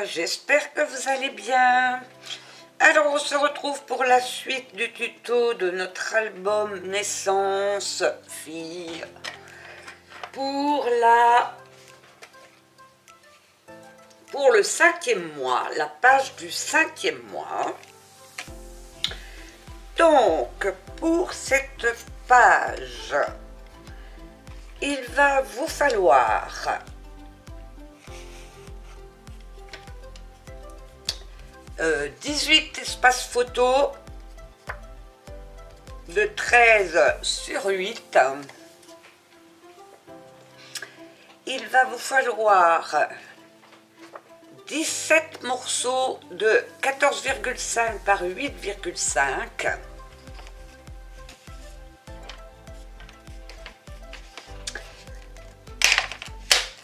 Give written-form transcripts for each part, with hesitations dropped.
j'espère que vous allez bien. Alors on se retrouve pour la suite du tuto de notre album naissance fille pour le 5e mois, la page du 5e mois. Donc pour cette page, il va vous falloir 18 espaces photos de 13 sur 8. Il va vous falloir 17 morceaux de 14,5 par 8,5.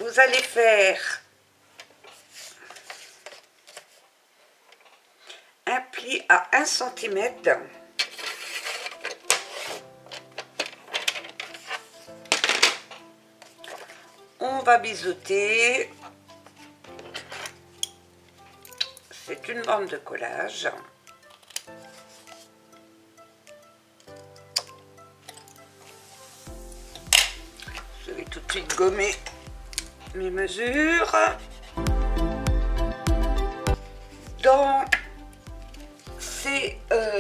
Vous allez faire un pli à 1 cm. On va biseauter. C'est une bande de collage. Je vais tout de suite gommer mes mesures. Dans ces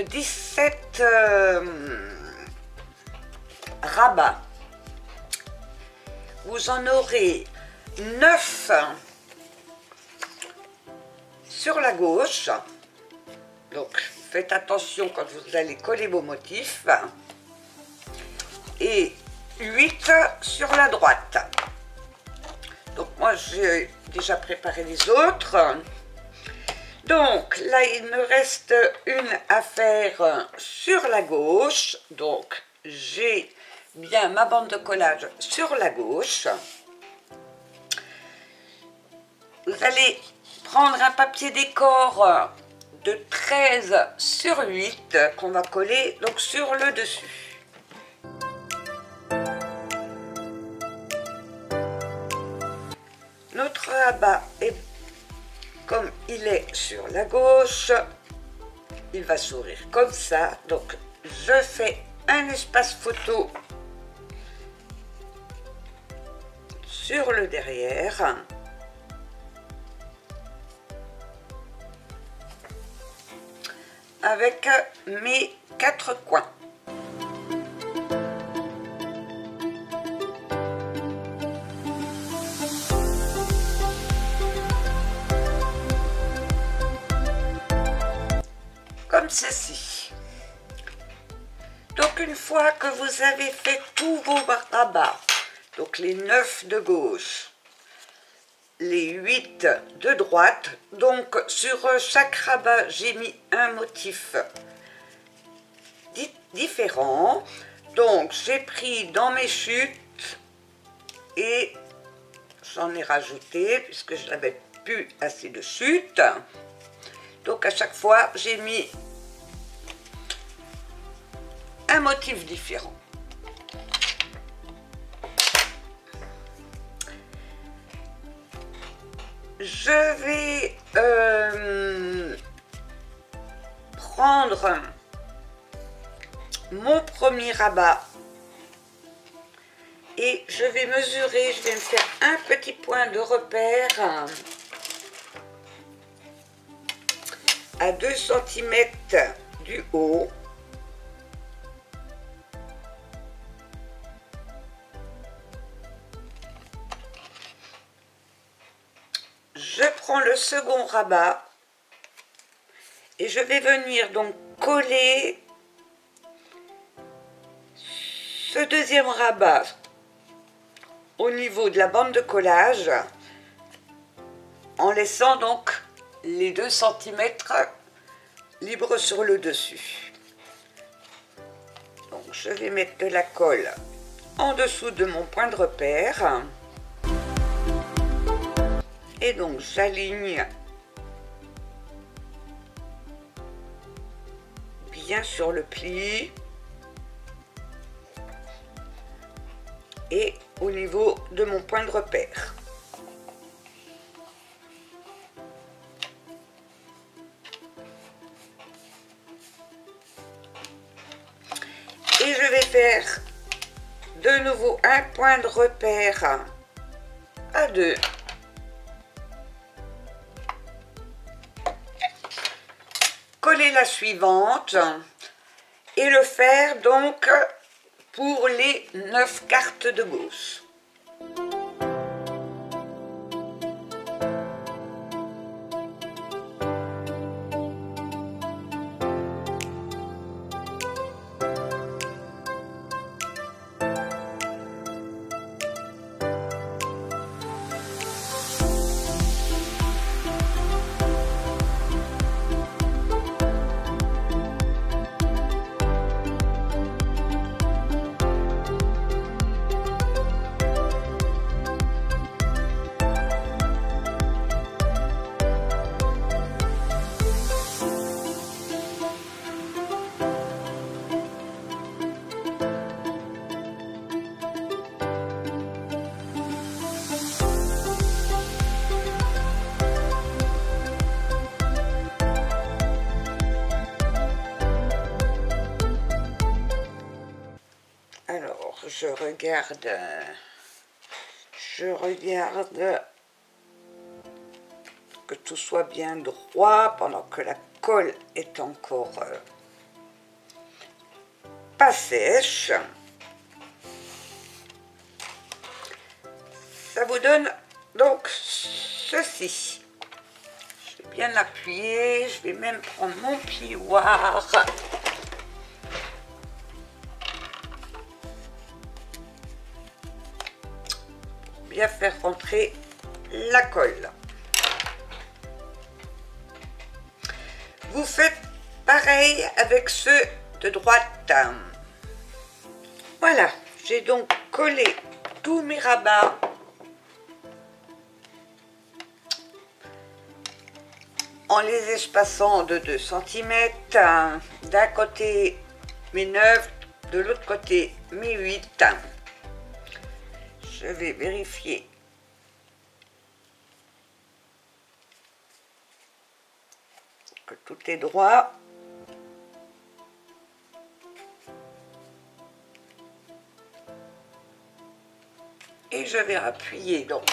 17 rabats, vous en aurez 9 sur la gauche, donc faites attention quand vous allez coller vos motifs, et 8 sur la droite. Donc moi j'ai déjà préparé les autres. Donc là il me reste une à faire sur la gauche, donc j'ai bien ma bande de collage sur la gauche. Vous allez prendre un papier décor de 13 sur 8 qu'on va coller donc sur le dessus. Notre rabat est comme il est sur la gauche, il va s'ouvrir comme ça. Donc je fais un espace photo sur le derrière. Avec mes 4 coins. Comme ceci. Donc une fois que vous avez fait tous vos rabats, donc les 9 de gauche, les 8 de droite, donc sur chaque rabat j'ai mis un motif différent. Donc j'ai pris dans mes chutes et j'en ai rajouté puisque je n'avais plus assez de chutes. Donc à chaque fois j'ai mis un motif différent. Je vais prendre mon premier rabat et je vais mesurer, je vais me faire un petit point de repère à 2 cm du haut. Je prends le second rabat et je vais venir donc coller ce deuxième rabat au niveau de la bande de collage en laissant donc les 2 cm libres sur le dessus. Donc je vais mettre de la colle en dessous de mon point de repère. Et donc j'aligne bien sur le pli et au niveau de mon point de repère. vais faire de nouveau un point de repère à 2. Coller la suivante et le faire donc pour les 9 cartes de gauche. Alors, je regarde que tout soit bien droit pendant que la colle est encore pas sèche. Ça vous donne donc ceci. Je vais bien appuyer, je vais même prendre mon plioir. Bien faire rentrer la colle. Vous faites pareil avec ceux de droite. Voilà, j'ai donc collé tous mes rabats en les espaçant de 2 cm. D'un côté mes 9, de l'autre côté mes 8. Je vais vérifier que tout est droit. Et je vais appuyer donc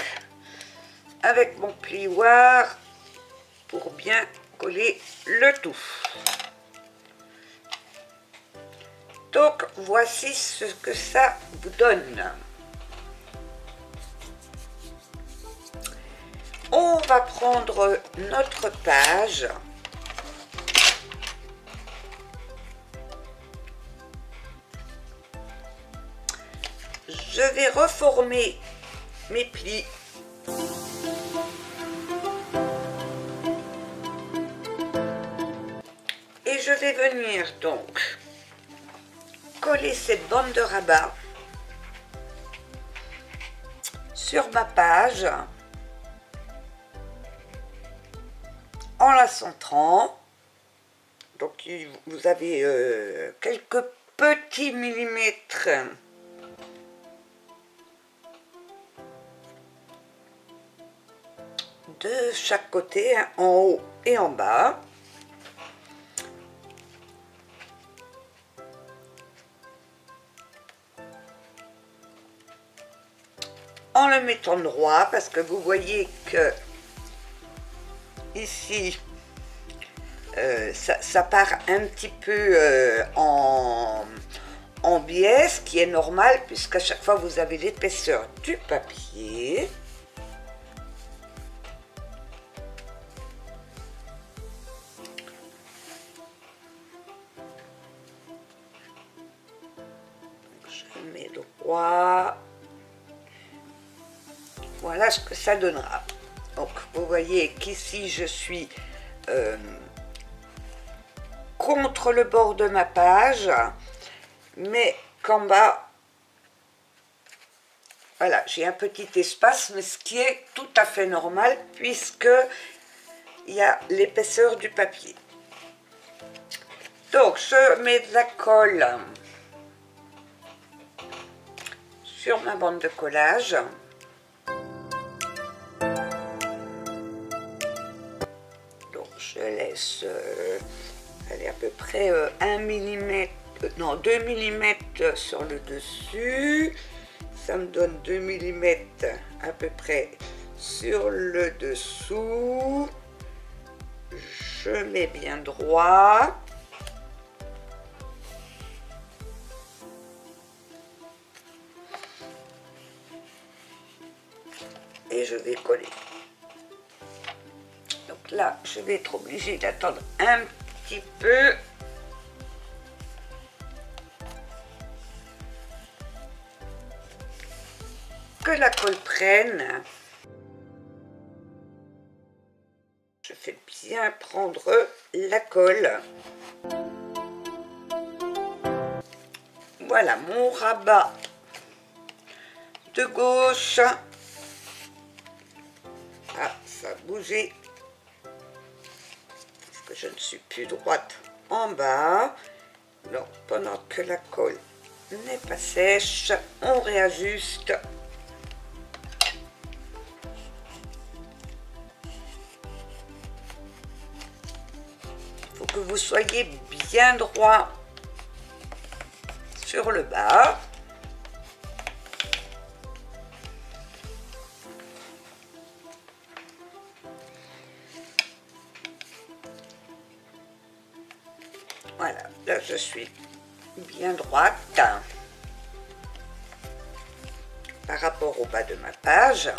avec mon plioir pour bien coller le tout. Donc voici ce que ça vous donne. On va prendre notre page. Je vais reformer mes plis. Et je vais venir donc coller cette bande de rabat sur ma page en la centrant. Donc vous avez quelques petits millimètres de chaque côté, hein, en haut et en bas. En le mettant droit, parce que vous voyez que ici ça part un petit peu en biais, ce qui est normal puisqu'à chaque fois vous avez l'épaisseur du papier. Je mets droit. Voilà ce que ça donnera. Donc vous voyez qu'ici je suis contre le bord de ma page, mais qu'en bas, voilà, j'ai un petit espace, mais ce qui est tout à fait normal puisque il y a l'épaisseur du papier. Donc je mets de la colle sur ma bande de collage. Donc je laisse aller à peu près 1 millimètre, non, 2 mm sur le dessus. Ça me donne 2 mm à peu près sur le dessous. Je mets bien droit. Et je vais coller. Donc là, je vais être obligée d'attendre un petit peu. Que la colle prenne. Je fais bien prendre la colle. Voilà mon rabat de gauche. Ah, ça a bougé. Parce que je ne suis plus droite en bas. Donc, pendant que la colle n'est pas sèche, on réajuste. Il faut que vous soyez bien droit sur le bas. Voilà, là je suis bien droite par rapport au bas de ma page.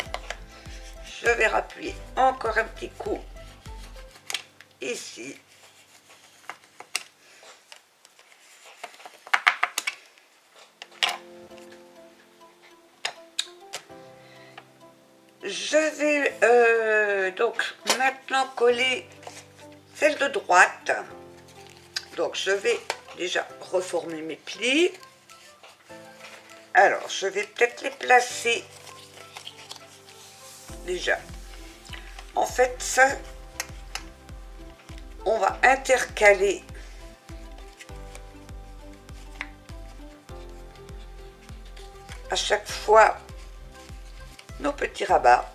Je vais rappuyer encore un petit coup ici. Je vais donc maintenant coller celle de droite. Donc je vais déjà reformer mes plis. Alors je vais peut-être les placer déjà. En fait ça, on va intercaler à chaque fois nos petits rabats.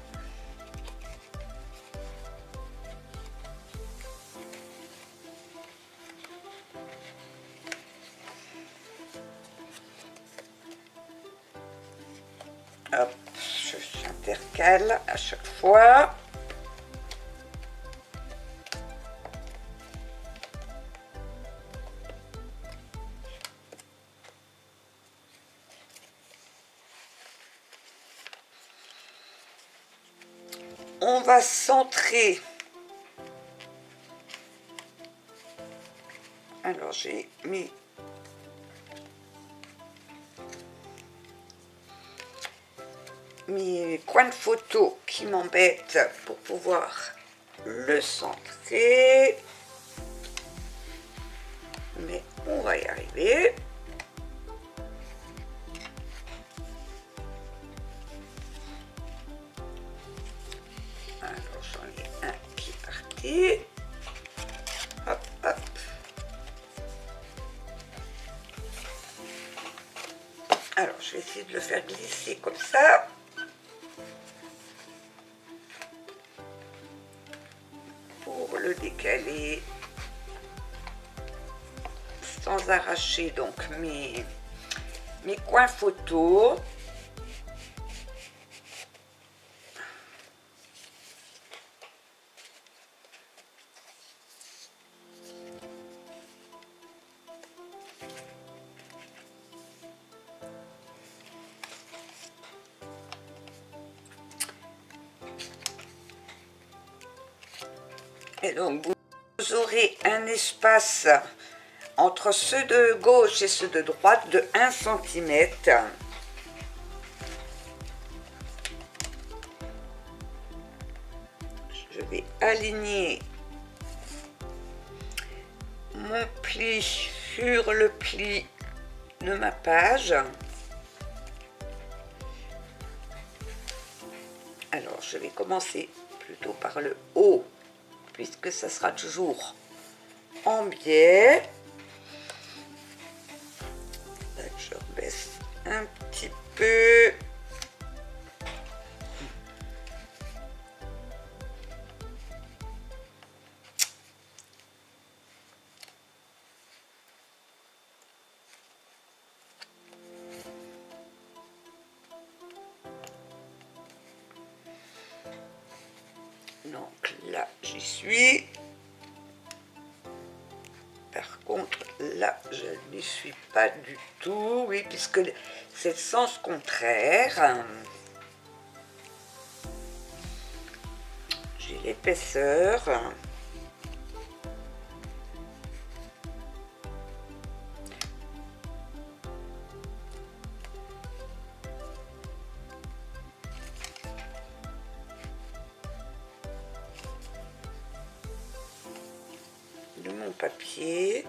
Hop, j'intercale à chaque fois. On va centrer. Alors j'ai mis mes coins de photo qui m'embêtent pour pouvoir le centrer. Mais on va y arriver. Alors j'en ai un qui est parti. Hop, hop. Alors je vais essayer de le faire glisser comme ça. Pour le décaler sans arracher donc mes coins photo. Et donc vous aurez un espace entre ceux de gauche et ceux de droite de 1 cm. Je vais aligner mon pli sur le pli de ma page. Alors je vais commencer plutôt par le haut, puisque ça sera toujours en biais. Je rebaisse un petit peu. là j'y suis. Par contre là je n'y suis pas du tout, oui, puisque c'est le sens contraire. J'ai l'épaisseur. De mon papier. Et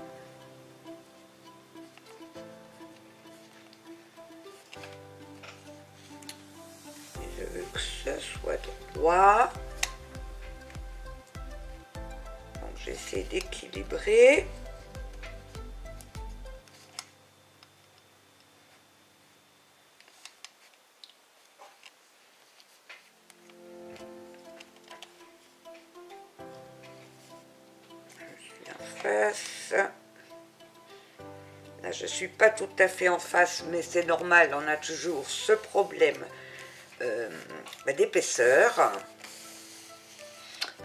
je veux que ce soit droit. Donc j'essaie d'équilibrer. Face. Là je suis pas tout à fait en face, mais c'est normal, on a toujours ce problème d'épaisseur.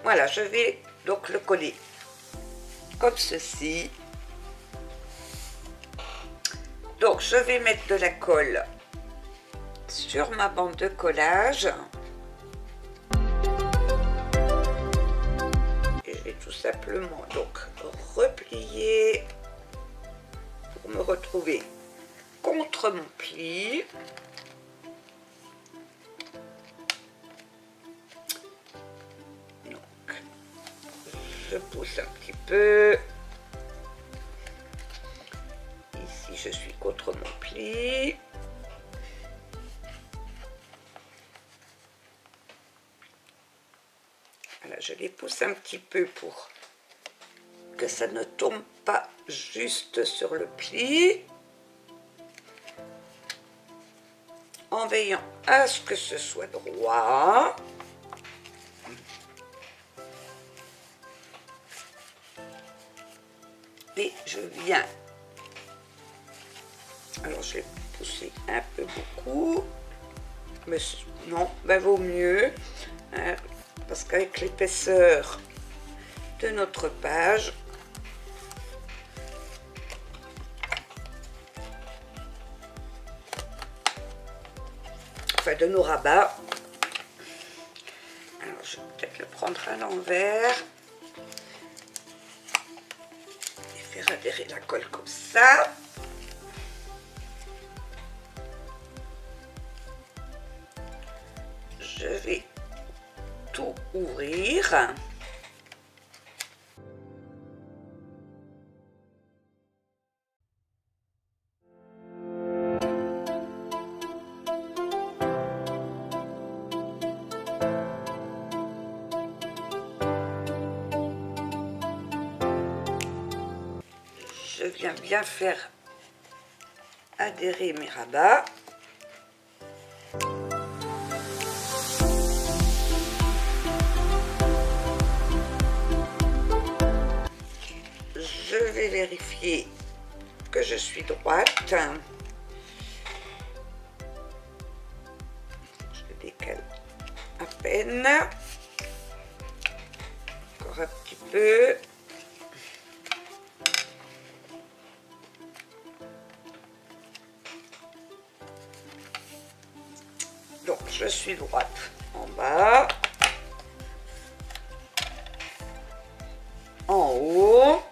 Voilà, je vais donc le coller comme ceci. Donc je vais mettre de la colle sur ma bande de collage. Tout simplement donc replier pour me retrouver contre mon pli. Donc je pousse un petit peu. Ici je suis contre mon pli. Voilà, je les pousse un petit peu pour que ça ne tombe pas juste sur le pli, en veillant à ce que ce soit droit. Et je viens, alors je vais pousser un peu beaucoup, mais non, ben vaut mieux, hein, parce qu'avec l'épaisseur de notre page, enfin de nos rabats, alors je vais peut-être le prendre à l'envers et faire adhérer la colle comme ça. Je vais tout ouvrir. Je viens bien faire adhérer mes rabats. Je vais vérifier que je suis droite. Je décale à peine. Encore un petit peu. Donc je suis droite en bas, en haut.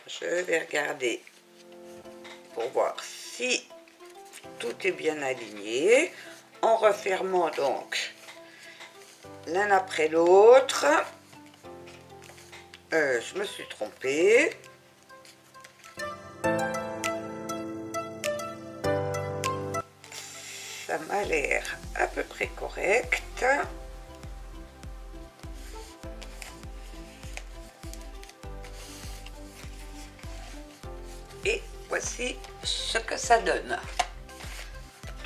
Je vais regarder pour voir si tout est bien aligné, en refermant donc l'un après l'autre. Je me suis trompée. Ça m'a l'air à peu près correct. Et voici ce que ça donne.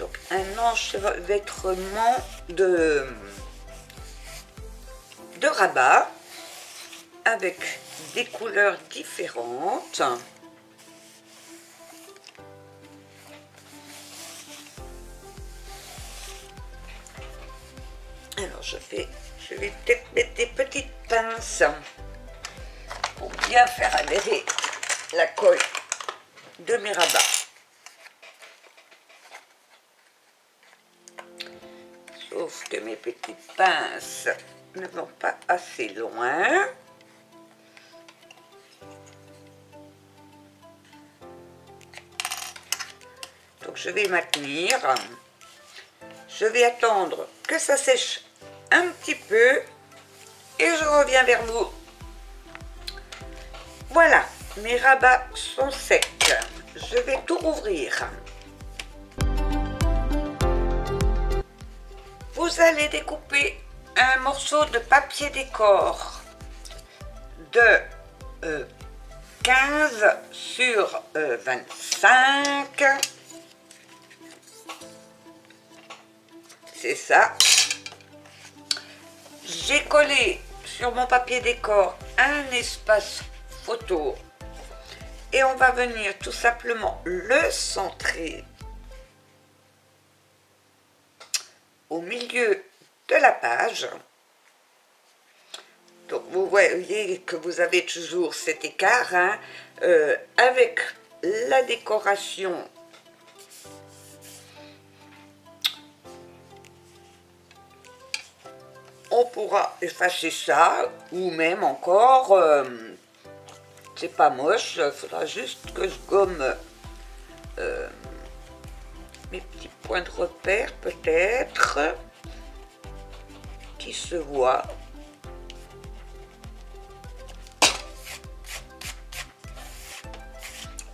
Donc un enchevêtrement de rabat avec des couleurs différentes. Alors je vais peut-être mettre des petites pinces pour bien faire adhérer la colle de mes rabats. Sauf que mes petites pinces ne vont pas assez loin. Donc je vais maintenir. Je vais attendre que ça sèche un petit peu et je reviens vers vous. Voilà, mes rabats sont secs. Je vais tout rouvrir. Vous allez découper un morceau de papier décor de 15 sur 25. C'est ça. J'ai collé sur mon papier décor un espace photo et on va venir tout simplement le centrer au milieu de la page. Donc vous voyez que vous avez toujours cet écart, hein, avec la décoration. On pourra effacer ça, ou même encore, c'est pas moche, il faudra juste que je gomme mes petits points de repère peut-être, qui se voient.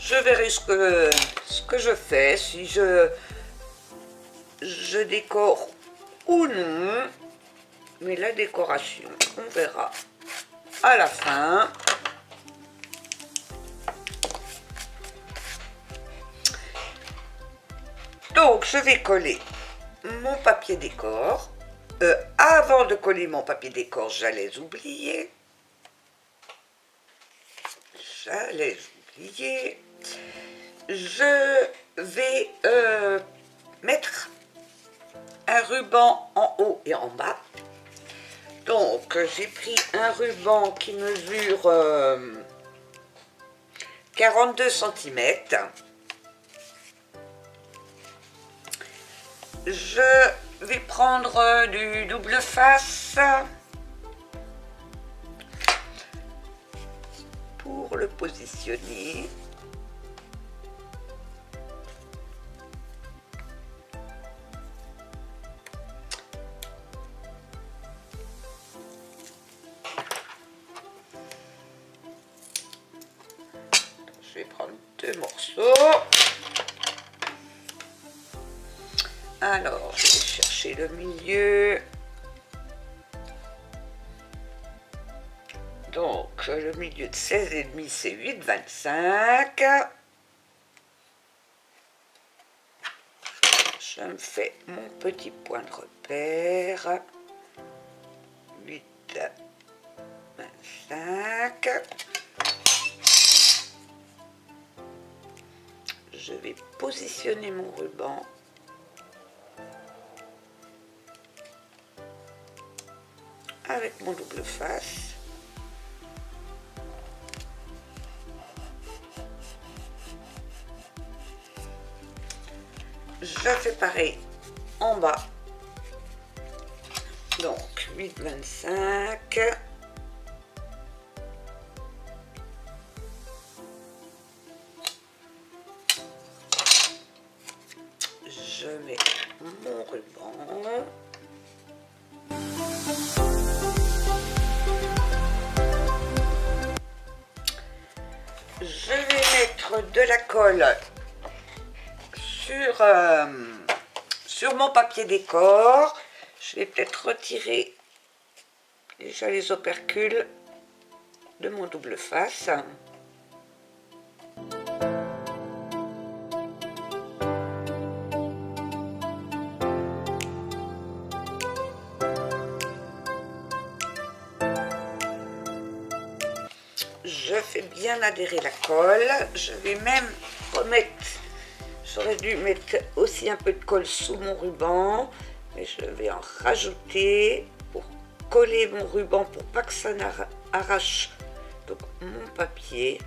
Je verrai ce que je fais, si je décore ou non. Mais la décoration, on verra à la fin. Donc, je vais coller mon papier décor. Avant de coller mon papier décor, j'allais oublier. Je vais mettre un ruban en haut et en bas. Donc, j'ai pris un ruban qui mesure 42 cm. Je vais prendre du double face pour le positionner. Je vais prendre deux morceaux. Alors, je vais chercher le milieu. Donc, le milieu de 16,5, c'est 8,25. Je me fais mon petit point de repère. 8,25. Je vais positionner mon ruban. Avec mon double face. Je fais pareil en bas. Donc 8,25. Je mets mon ruban. Je vais mettre de la colle sur mon papier décor. Je vais peut-être retirer déjà les opercules de mon double face. Je fais bien adhérer la colle. Je vais même remettre, j'aurais dû mettre aussi un peu de colle sous mon ruban. Mais je vais en rajouter pour coller mon ruban pour pas que ça n'arrache donc mon papier.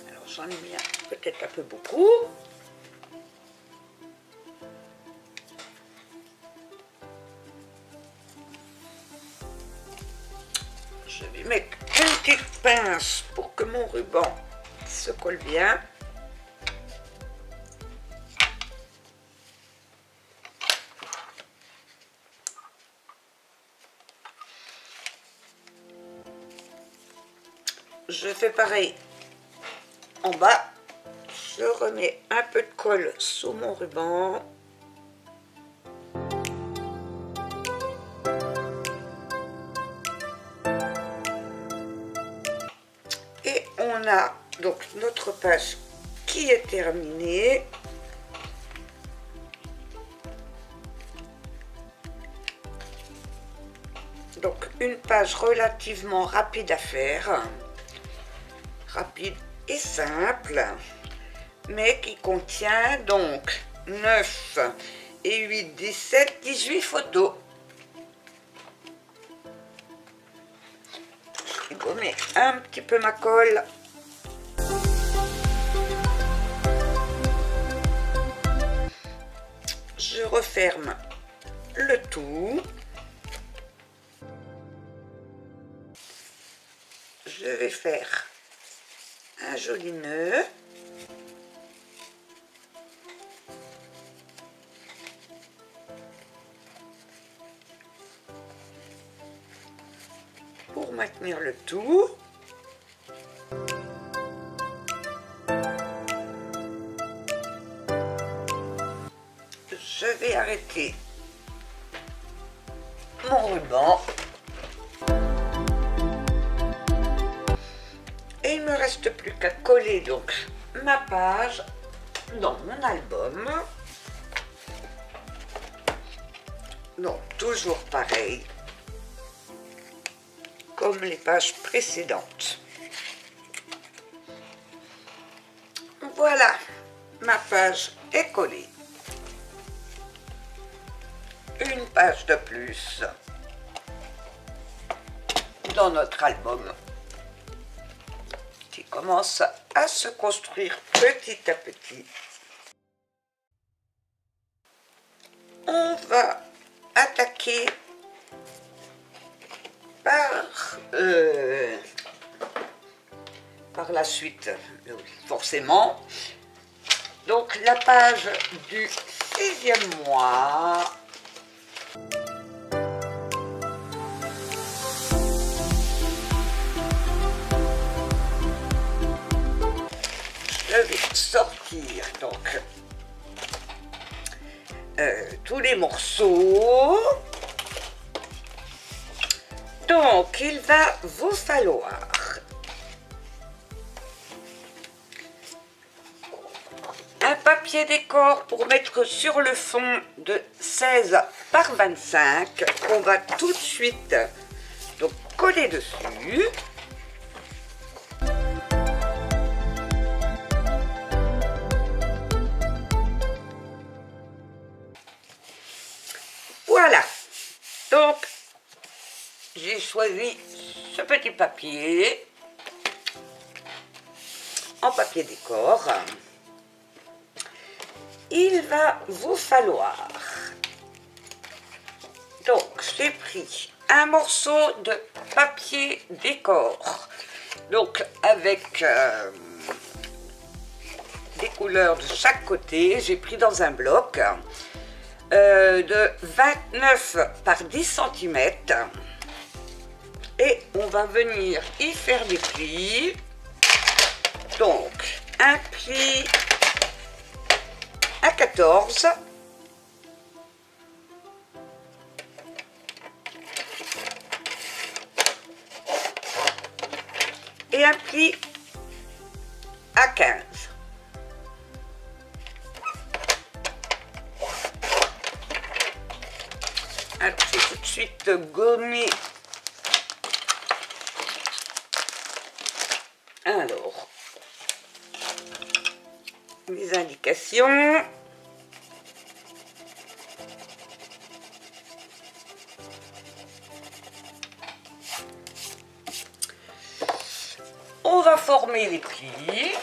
Alors j'en ai mis peut-être un peu beaucoup. Je vais mettre une petite pince pour que mon ruban se colle bien. Je fais pareil en bas. Je remets un peu de colle sous mon ruban. Et on a donc notre page qui est terminée. Donc une page relativement rapide à faire. Rapide et simple, mais qui contient donc 9 et 8, 17, 18 photos. Je vais gommer un petit peu ma colle. Je referme le tout. Je vais faire un joli nœud. Pour maintenir le tout. Je vais arrêter mon ruban. Et il ne me reste plus qu'à coller donc ma page dans mon album. Donc toujours pareil, comme les pages précédentes. Voilà, ma page est collée. Une page de plus dans notre album qui commence à se construire petit à petit. On va attaquer par la suite, forcément. Donc la page du 6e mois. Je vais sortir donc tous les morceaux. Donc il va vous falloir un papier décor pour mettre sur le fond de 16 par 25 qu'on va tout de suite donc coller dessus. Voilà, donc j'ai choisi ce petit papier en papier décor. Il va vous falloir, donc j'ai pris un morceau de papier décor, donc avec des couleurs de chaque côté. J'ai pris dans un bloc de 29 par 10 cm et on va venir y faire des plis. Donc un pli à 14 et un pli à 15. Je vais tout de suite gommer. Alors, mes indications. On va former les plis.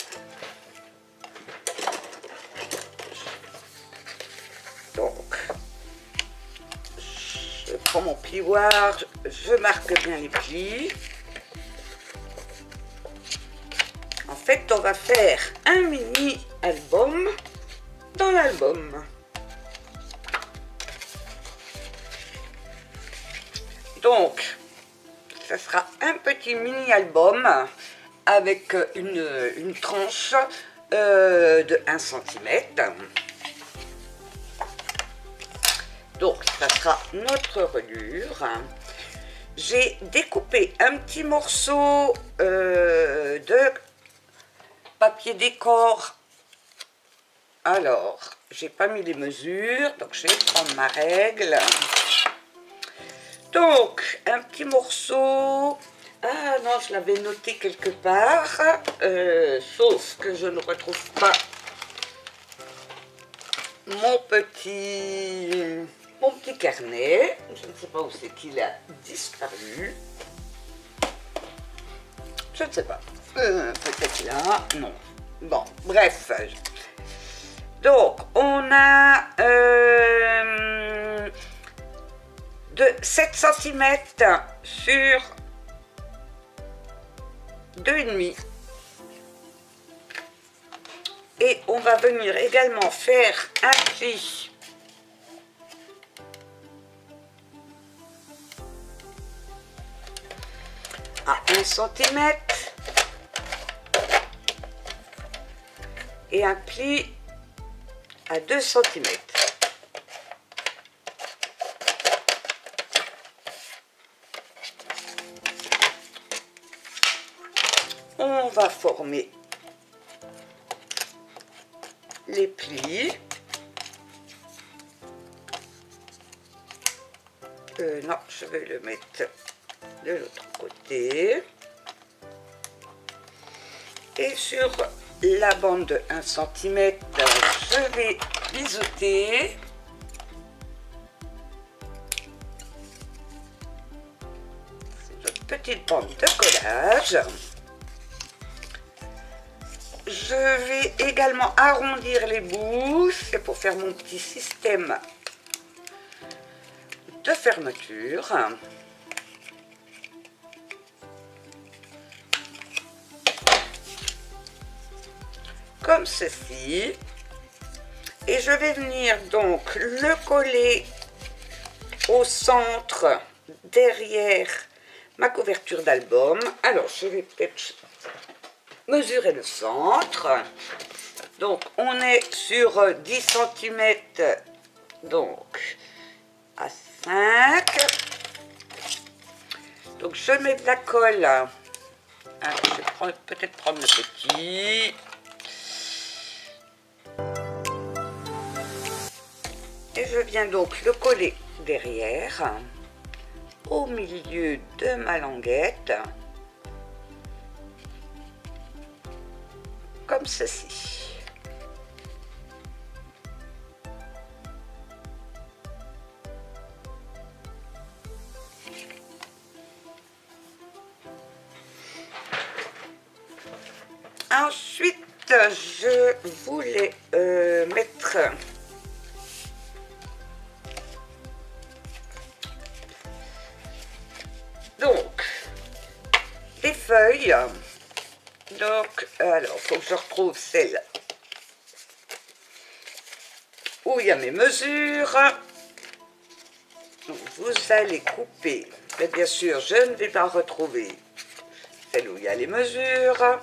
Donc, je prends mon plioir, je marque bien les plis. En fait, on va faire un mini-album dans l'album. Donc, ça sera un petit mini-album avec une tranche de 1 cm. Donc, ça sera notre reliure. J'ai découpé un petit morceau de papier décor. Alors, j'ai pas mis les mesures, donc je vais prendre ma règle. Donc, un petit morceau. Ah non, je l'avais noté quelque part, sauf que je ne retrouve pas mon petit carnet. Je ne sais pas où c'est qu'il a disparu. Je ne sais pas. Peut-être là. Non. Bon, bref. Donc, on a de 7 cm sur 2,5. Et on va venir également faire un pli à 1 cm et un pli à 2 cm. On va former les plis. Non, je vais le mettre de l'autre côté. Et sur la bande de 1 cm, je vais biseauter. C'est notre petite bande de collage. Je vais également arrondir les bouts, c'est pour faire mon petit système de fermeture. Comme ceci. Et je vais venir donc le coller au centre derrière ma couverture d'album. Alors, je vais peut-être mesurer le centre. Donc on est sur 10 cm, donc à 5. Donc je mets de la colle. Alors, je vais peut-être prendre le petit. Et je viens donc le coller derrière, au milieu de ma languette. Comme ceci. Ensuite, je voulais mettre donc des feuilles. Donc, alors, faut que je retrouve celle où il y a mes mesures. Donc, vous allez couper. Mais bien sûr, je ne vais pas retrouver celle où il y a les mesures.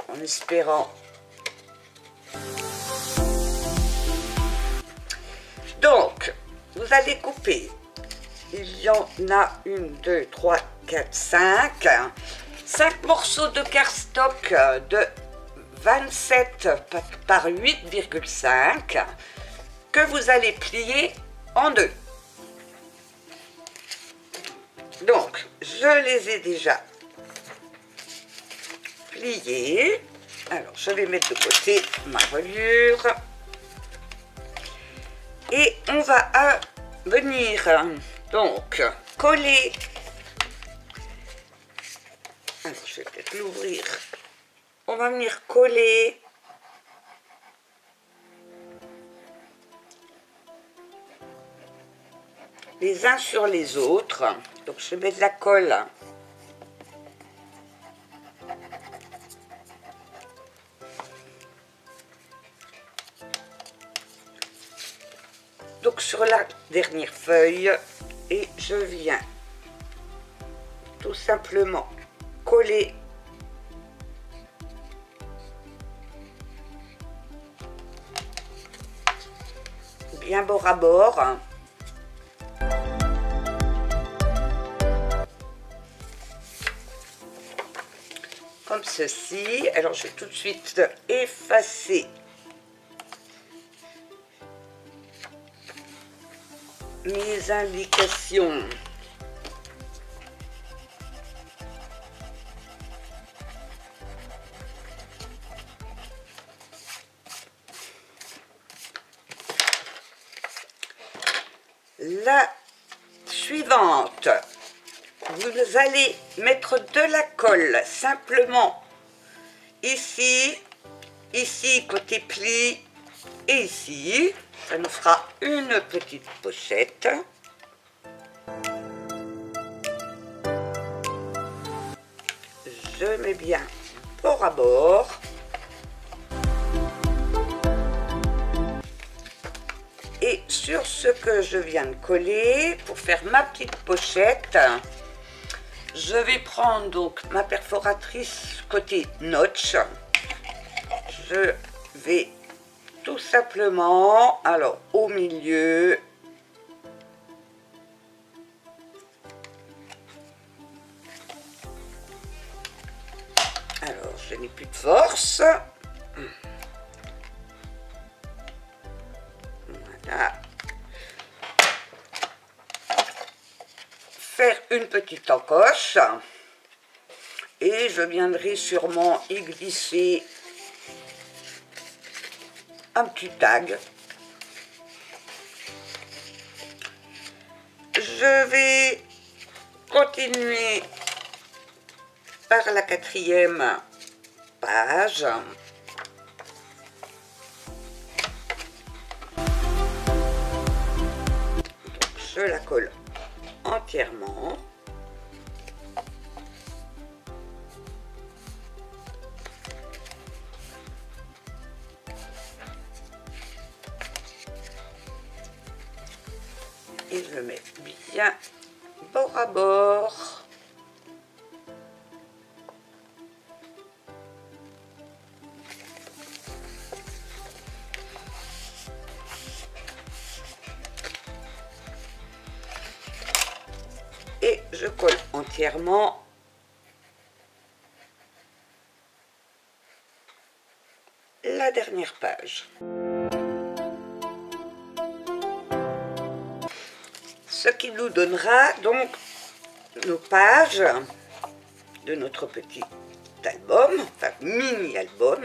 En espérant. Donc, vous allez couper. Il y en a 1, 2, 3, 4, 5. 5 morceaux de cardstock de 27 par 8,5 que vous allez plier en deux. Donc, je les ai déjà pliés. Alors, je vais mettre de côté ma reliure. Et on va venir donc coller. Alors, je vais peut-être l'ouvrir. On va venir coller les uns sur les autres. Donc, je mets de la colle. Donc, sur la dernière feuille. Et je viens tout simplement coller bien bord à bord. Comme ceci. Alors, je vais tout de suite effacer mes indications. La suivante, vous allez mettre de la colle simplement ici, ici côté pli et ici. Ça nous fera une petite pochette. Je mets bien bord à bord. Et sur ce que je viens de coller, pour faire ma petite pochette, je vais prendre donc ma perforatrice côté notch. Je vais tout simplement, alors au milieu, alors je n'ai plus de force. Voilà. Faire une petite encoche et je viendrai sûrement y glisser un petit tag. Je vais continuer par la 4e page. Donc, je la colle entièrement. Et je mets bien bord à bord. Et je colle entièrement la dernière page. Ce qui nous donnera donc nos pages de notre petit album, enfin mini-album.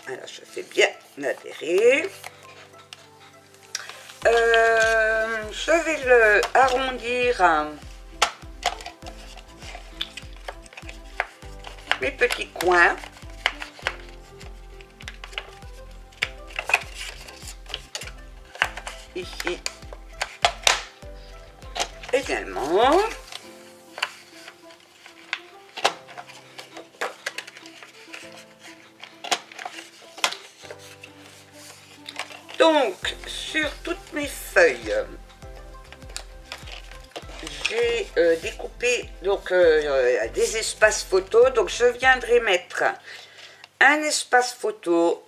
Alors je fais bien adhérer. Je vais le arrondir mes petits coins. Ici également. Donc sur toutes mes feuilles, j'ai découpé donc des espaces photos. Donc je viendrai mettre un espace photo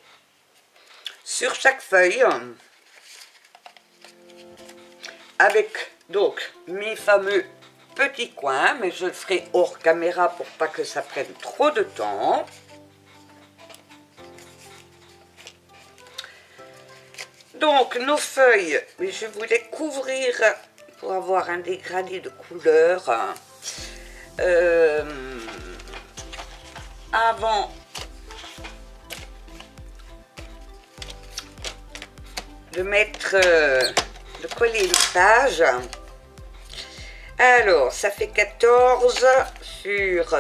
sur chaque feuille, avec donc mes fameux petits coins, mais je le ferai hors caméra pour pas que ça prenne trop de temps. Donc nos feuilles, je voulais couvrir pour avoir un dégradé de couleur. Avant de mettre, de coller les pages. Alors, ça fait 14 sur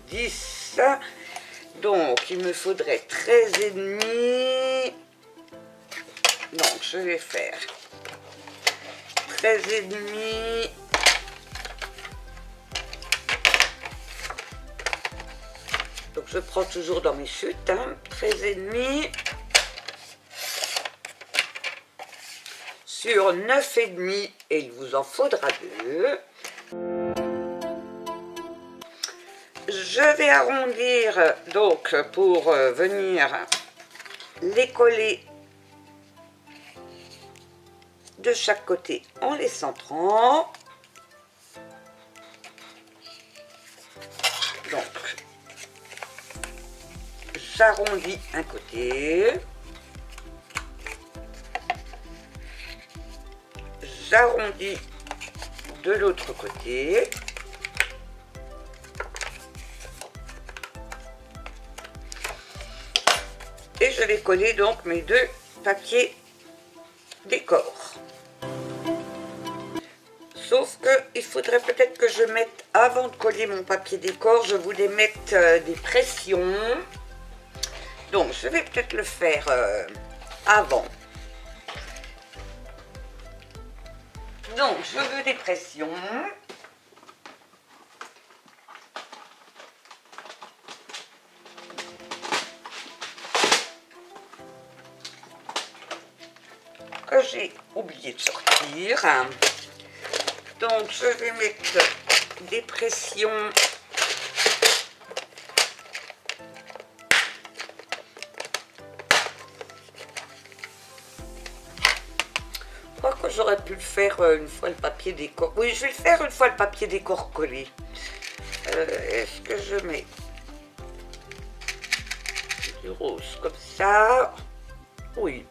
10. Donc, il me faudrait 13 et demi. Donc, je vais faire 13 et demi. Donc, je prends toujours dans mes chutes, 13 et demi. Sur 9 et demi, et il vous en faudra 2. Je vais arrondir donc pour venir les coller de chaque côté en les centrant. Donc, j'arrondis un côté. J'arrondis de l'autre côté. Et je vais coller donc mes 2 papiers décor. Sauf que il faudrait peut-être que je mette, avant de coller mon papier décor, je voulais mettre des pressions. Donc je vais peut-être le faire avant. Donc, je veux des pressions. Que j'ai oublié de sortir. Donc, je vais mettre des pressions. Que j'aurais pu le faire une fois le papier décor. Oui, je vais le faire une fois le papier décor collé. Est-ce que je mets du rose comme ça? Oui.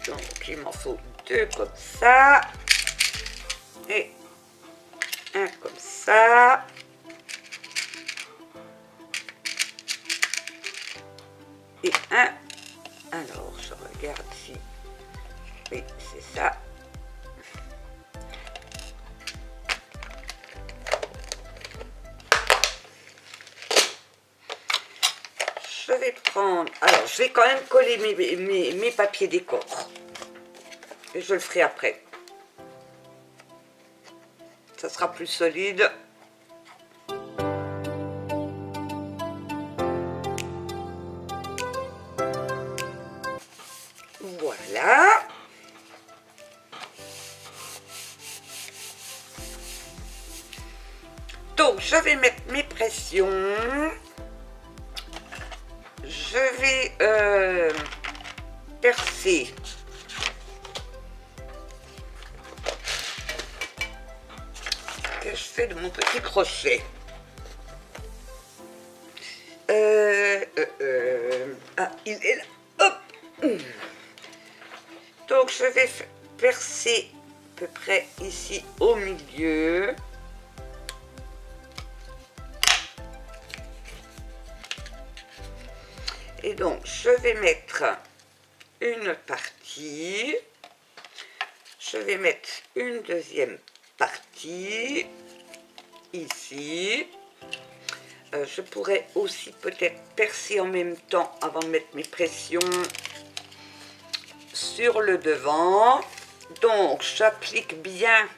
Donc, il m'en faut 2 comme ça. Et un comme ça. Et un. Alors, je regarde si... Oui, c'est ça. Je vais prendre... Alors, je vais quand même coller mes papiers décor. Et je le ferai après. Ça sera plus solide. Voilà. Donc, je vais mettre mes pressions. Je vais percer. Que je fais de mon petit crochet. Ah, il est là. Hop. Donc, je vais percer à peu près ici au milieu. Et donc, je vais mettre une partie. Je vais mettre une deuxième partie ici. Je pourrais aussi peut-être percer en même temps avant de mettre mes pressions sur le devant. Donc, j'applique bien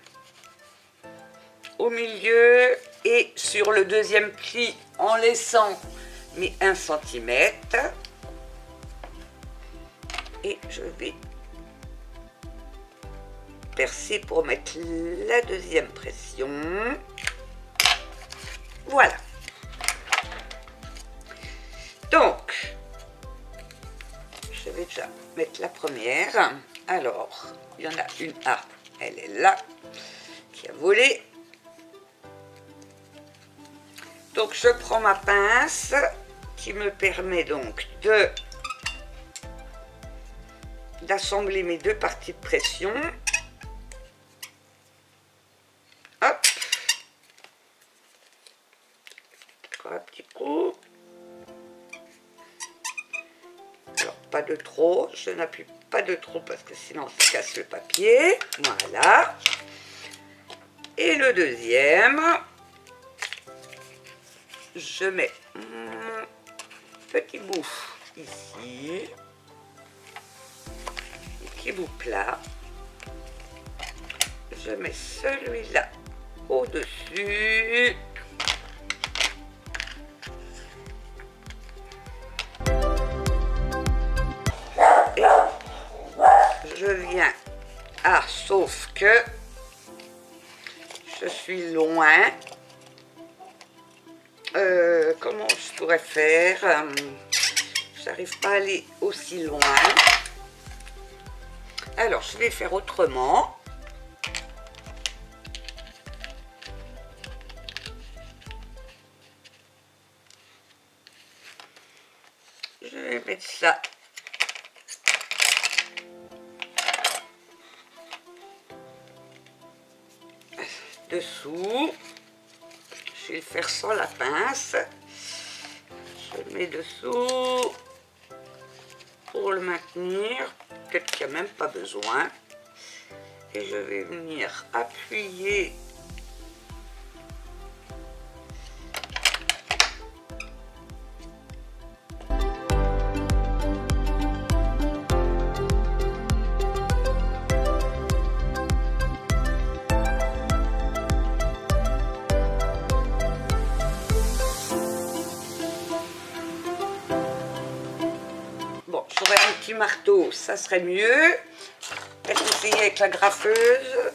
au milieu et sur le deuxième pli en laissant mes 1 cm. Et je vais percer pour mettre la deuxième pression. Voilà. Donc, je vais déjà mettre la première. Alors, il y en a une. Ah, elle est là, qui a volé. Donc, je prends ma pince qui me permet donc d'assembler mes 2 parties de pression. Encore un petit coup. Alors, pas de trop. Je n'appuie pas de trop parce que sinon ça casse le papier. Voilà. Et le deuxième, je mets mon petit bout ici. Un petit bout plat. Je mets celui-là au-dessus. Et je viens. Ah, sauf que je suis loin. Comment je pourrais faire? J'arrive pas à aller aussi loin. Alors, je vais faire autrement. Je vais mettre ça dessous. Je vais le faire sans la pince. Je le mets dessous pour le maintenir. Peut-être qu'il n'y a même pas besoin. Et je vais venir appuyer . Bon, j'aurais un petit marteau, ça serait mieux. Peut-être essayer avec la graffeuse.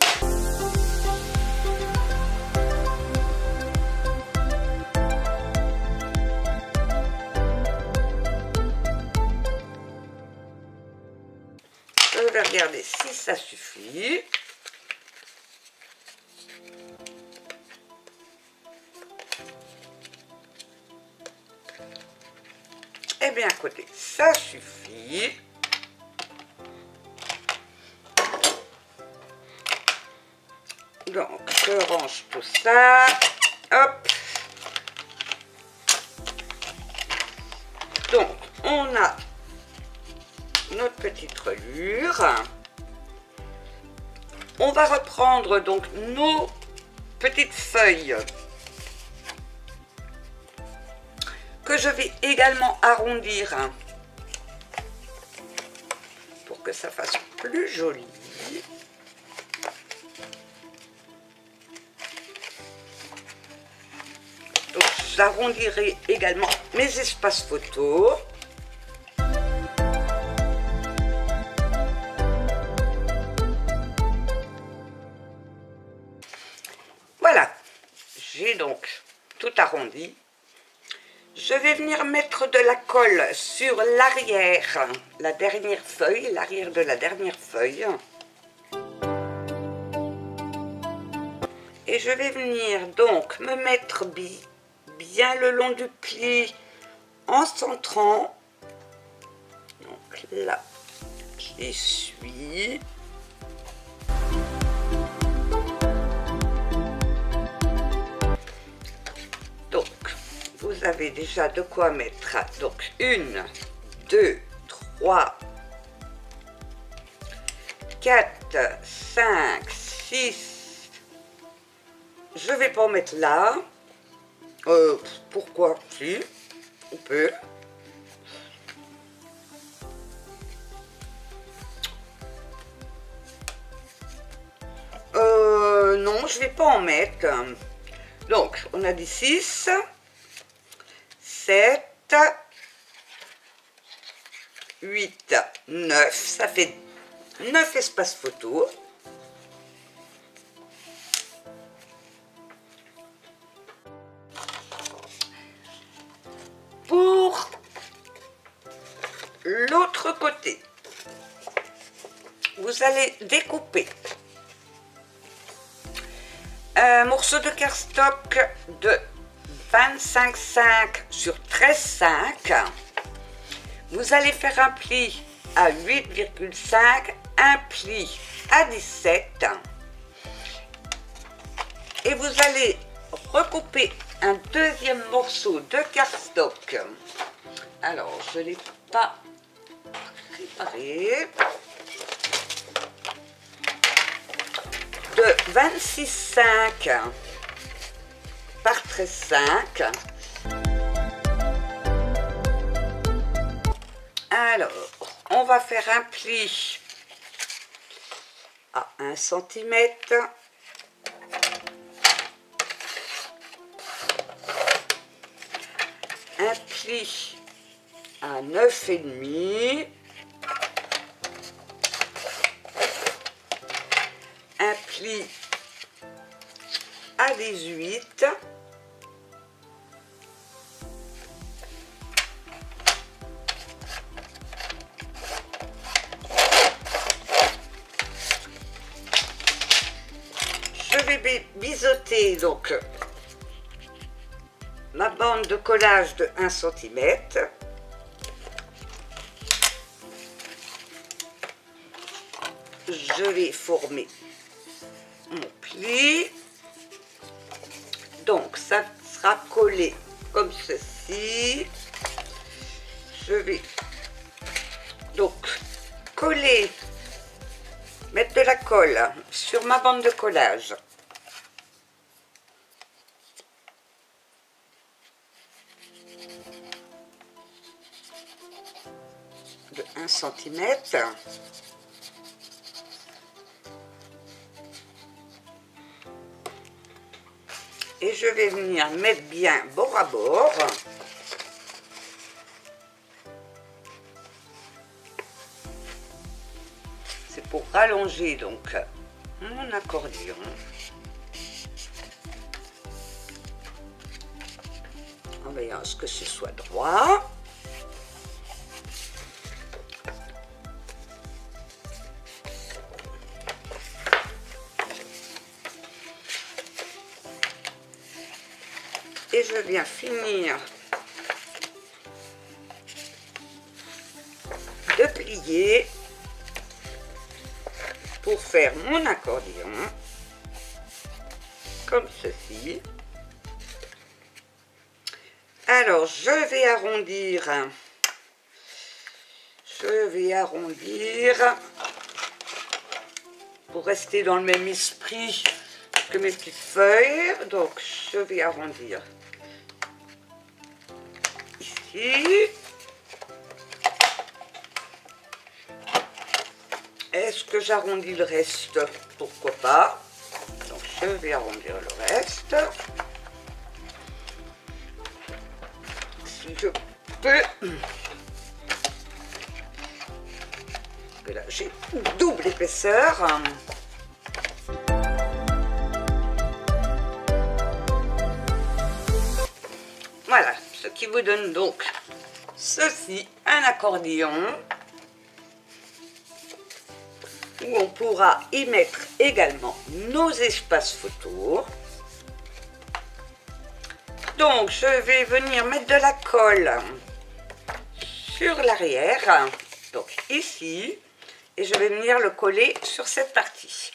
Je vais regarder si ça suffit. Eh bien, écoutez, ça suffit. Donc, je range tout ça. Hop. Donc, on a notre petite reliure. On va reprendre donc nos petites feuilles que je vais également arrondir pour que ça fasse plus joli. Donc j'arrondirai également mes espaces photos. Voilà, j'ai donc tout arrondi. Je vais venir mettre de la colle sur l'arrière, la dernière feuille, l'arrière de la dernière feuille. Et je vais venir donc me mettre bien le long du pli en centrant. Donc là, j'y suis. Donc, vous avez déjà de quoi mettre. Donc, 1, 2, 3, 4, 5, 6. Je vais pas en mettre là. Pourquoi? Si, on peut. Non, je vais pas en mettre. Donc, on a dit 6, 7, 8, 9. Ça fait 9 espaces photos. Pour l'autre côté, vous allez découper un morceau de cardstock de 25,5 sur 13,5. Vous allez faire un pli à 8,5, un pli à 17. Et vous allez recouper un deuxième morceau de cardstock. Alors, je ne l'ai pas préparé. De 26,5 par 13,5. Alors, on va faire un pli à 1 cm. Un pli à 9,5. Un pli à 18. Je vais biseauter donc ma bande de collage de 1 cm. Je vais former mon pli. Donc ça sera collé comme ceci. Je vais donc coller, mettre de la colle sur ma bande de collage. De 1 cm. Et je vais venir mettre bien bord à bord. C'est pour rallonger donc mon accordion. En veillant à ce que ce soit droit. Et je viens finir de plier pour faire mon accordion comme ceci. Alors je vais arrondir pour rester dans le même esprit que mes petites feuilles. Donc je vais arrondir ici. Est-ce que j'arrondis le reste? Pourquoi pas. Donc je vais arrondir le reste. Si je peux. Et là j'ai une double épaisseur. Voilà, ce qui vous donne donc ceci, un accordion, où on pourra y mettre également nos espaces photos. Donc je vais venir mettre de la colle sur l'arrière, donc ici, et je vais venir le coller sur cette partie.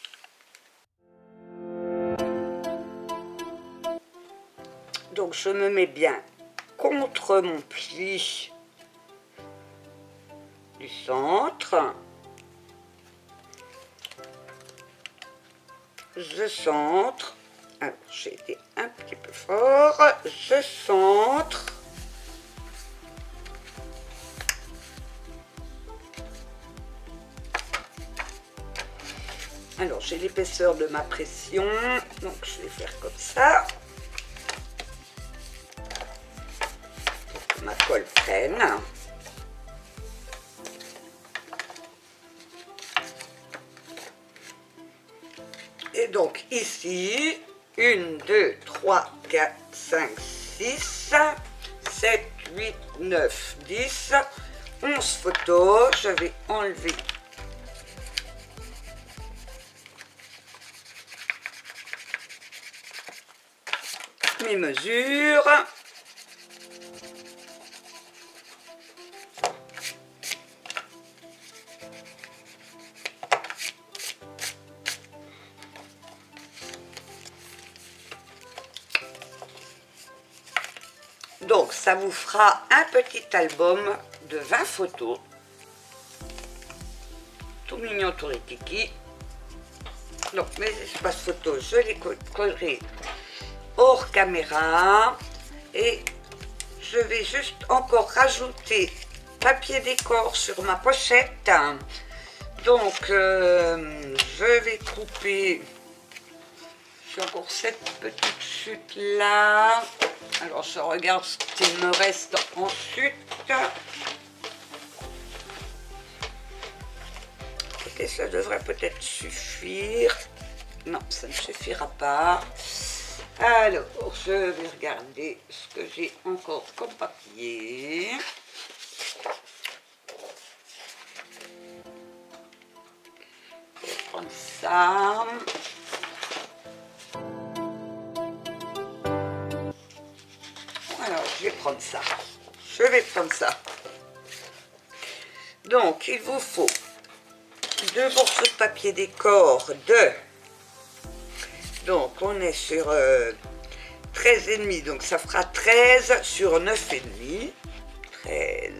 Donc je me mets bien contre mon pli du centre. Je centre. Alors j'ai été un petit peu fort. Je centre. Alors j'ai l'épaisseur de ma pression, donc je vais faire comme ça. Pour que ma colle prenne. Et donc ici, 1, 2, 3, 4, 5, 6, 7, 8, 9, 10, 11 photos. Je vais enlever mes mesures. Donc ça vous fera un petit album de 20 photos. Tout mignon, tout rikiki. Donc mes espaces photos, je les collerai hors caméra. Et je vais juste encore rajouter papier décor sur ma pochette. Donc je vais couper. J'ai encore cette petite chute là. Alors je regarde ce qu'il me reste en chute. Et ça devrait peut-être suffire. Non, ça ne suffira pas. Alors, je vais regarder ce que j'ai encore comme papier. Je vais prendre ça. Alors, je vais prendre ça. Je vais prendre ça. Donc, il vous faut 2 morceaux de papier décor de... Donc, on est sur 13,5. Donc, ça fera 13 sur 9,5. 13.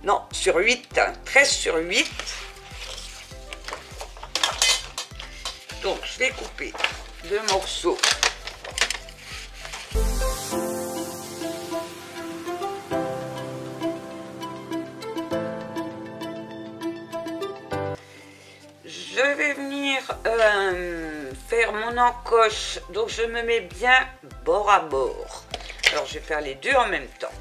Non, sur 8. 13 sur 8. Donc, je vais couper 2 morceaux. Je vais venir faire mon encoche, donc je me mets bien bord à bord. Alors je vais faire les deux en même temps.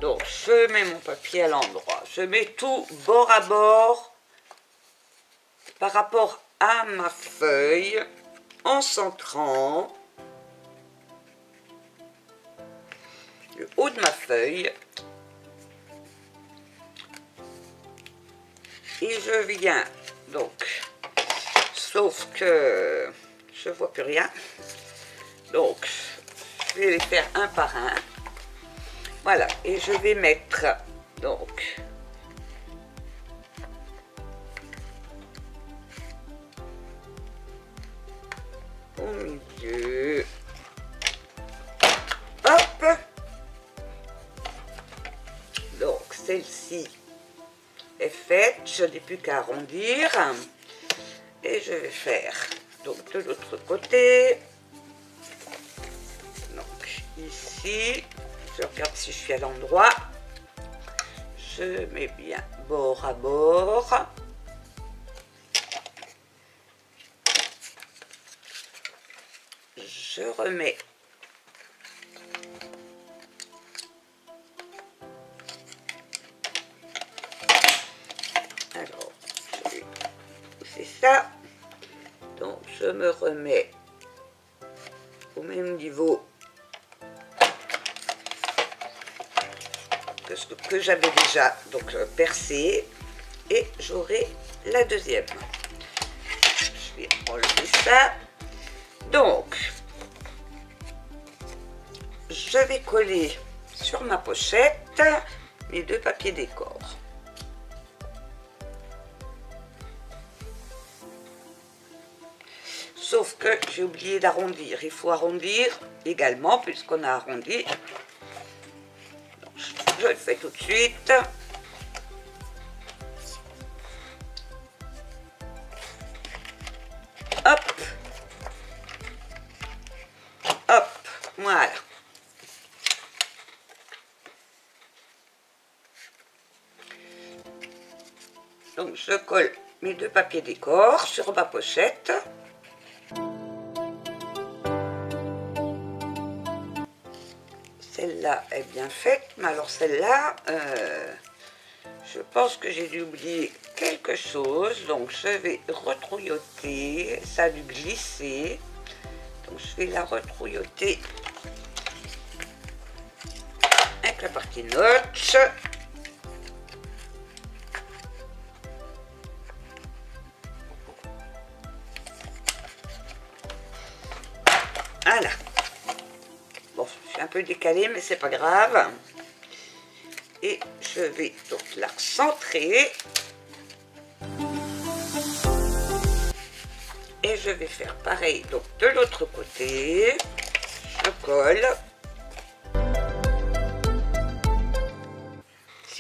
Donc je mets mon papier à l'endroit, je mets tout bord à bord par rapport à ma feuille en centrant le haut de ma feuille. Et je viens donc, sauf que je vois plus rien, donc je vais les faire un par un. Voilà, et je vais mettre donc au milieu. Hop. Donc celle-ci est faite, je n'ai plus qu'à arrondir et je vais faire donc de l'autre côté. Donc ici, je regarde si je suis à l'endroit, je mets bien bord à bord. Je remets ça, donc je me remets au même niveau que ce que j'avais déjà donc percé, et j'aurai la deuxième. Je vais enlever ça. Donc je vais coller sur ma pochette mes 2 papiers décor. Sauf que j'ai oublié d'arrondir. Il faut arrondir également puisqu'on a arrondi. Donc, je le fais tout de suite. Hop. Hop. Voilà. Donc je colle mes 2 papiers décor sur ma pochette. Celle-là est bien faite, mais alors celle-là, je pense que j'ai dû oublier quelque chose, donc je vais retrouilloter, ça a dû glisser, donc je vais la retrouilloter avec la partie notch. Voilà. Bon, je suis un peu décalée, mais c'est pas grave. Et je vais donc la recentrer. Et je vais faire pareil donc de l'autre côté. Je colle.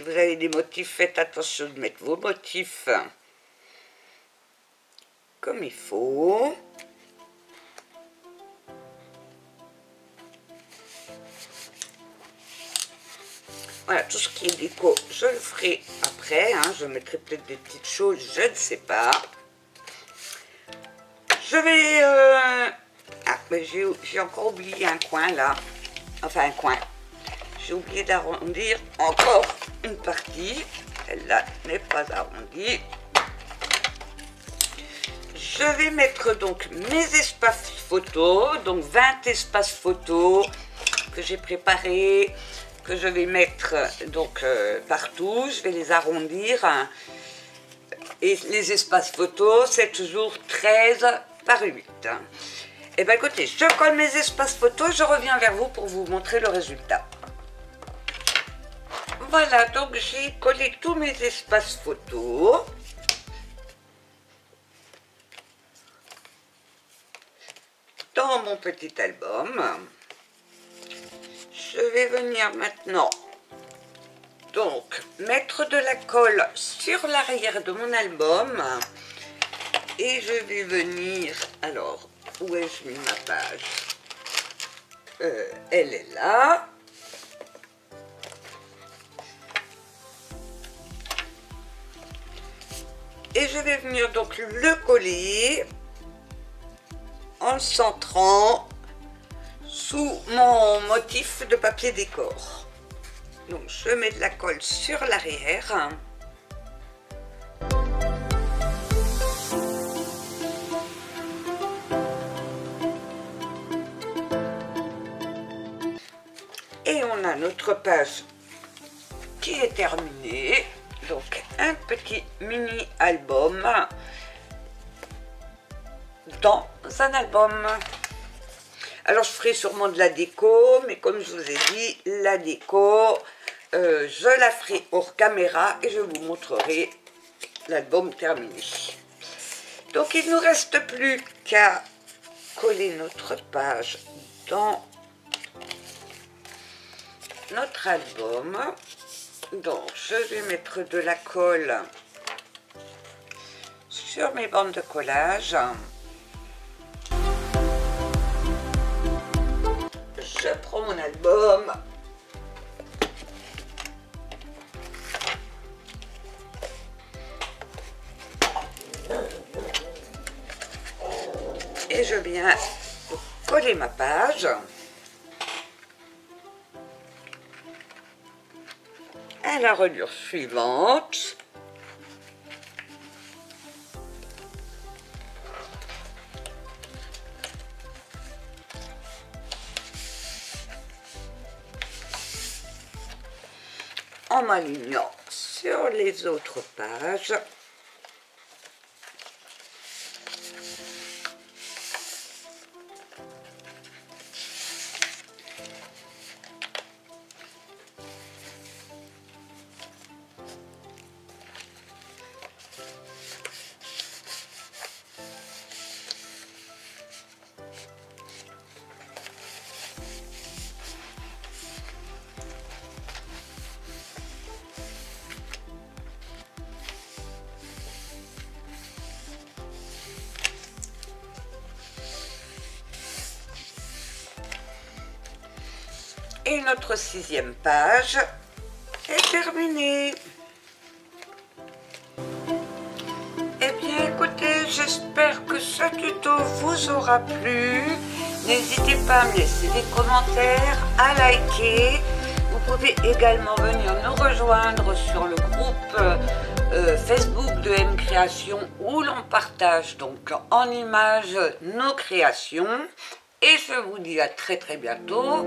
Si vous avez des motifs, faites attention de mettre vos motifs comme il faut. Voilà, tout ce qui est déco, je le ferai après. Hein, je mettrai peut-être des petites choses, je ne sais pas. Je vais... Ah, mais j'ai encore oublié un coin là. Enfin, un coin. J'ai oublié d'arrondir encore une partie. Celle-là n'est pas arrondie. Je vais mettre donc mes espaces photos. Donc 20 espaces photos que j'ai préparés, que je vais mettre donc partout. Je vais les arrondir. Et les espaces photos, c'est toujours 13 par 8. Et bien écoutez, je colle mes espaces photos, je reviens vers vous pour vous montrer le résultat. Voilà, donc j'ai collé tous mes espaces photos. Dans mon petit album. Je vais venir maintenant donc mettre de la colle sur l'arrière de mon album. Et je vais venir, alors, où ai-je mis ma page? Elle est là. Et je vais venir donc le coller en le centrant sous mon motif de papier décor. Donc je mets de la colle sur l'arrière. Et on a notre page qui est terminée. Donc un petit mini album dans un album. Alors je ferai sûrement de la déco, mais comme je vous ai dit, la déco, je la ferai hors caméra et je vous montrerai l'album terminé. Donc il ne nous reste plus qu'à coller notre page dans notre album. Donc je vais mettre de la colle sur mes bandes de collage. Je prends mon album. Et je viens coller ma page. À la reliure suivante. En m'alignant sur les autres pages. Et notre 6e page est terminée. Eh bien écoutez, j'espère que ce tuto vous aura plu. N'hésitez pas à me laisser des commentaires, à liker. Vous pouvez également venir nous rejoindre sur le groupe Facebook de M Création où l'on partage donc en images nos créations. Et je vous dis à très bientôt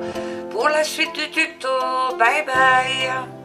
pour la suite du tuto. Bye bye.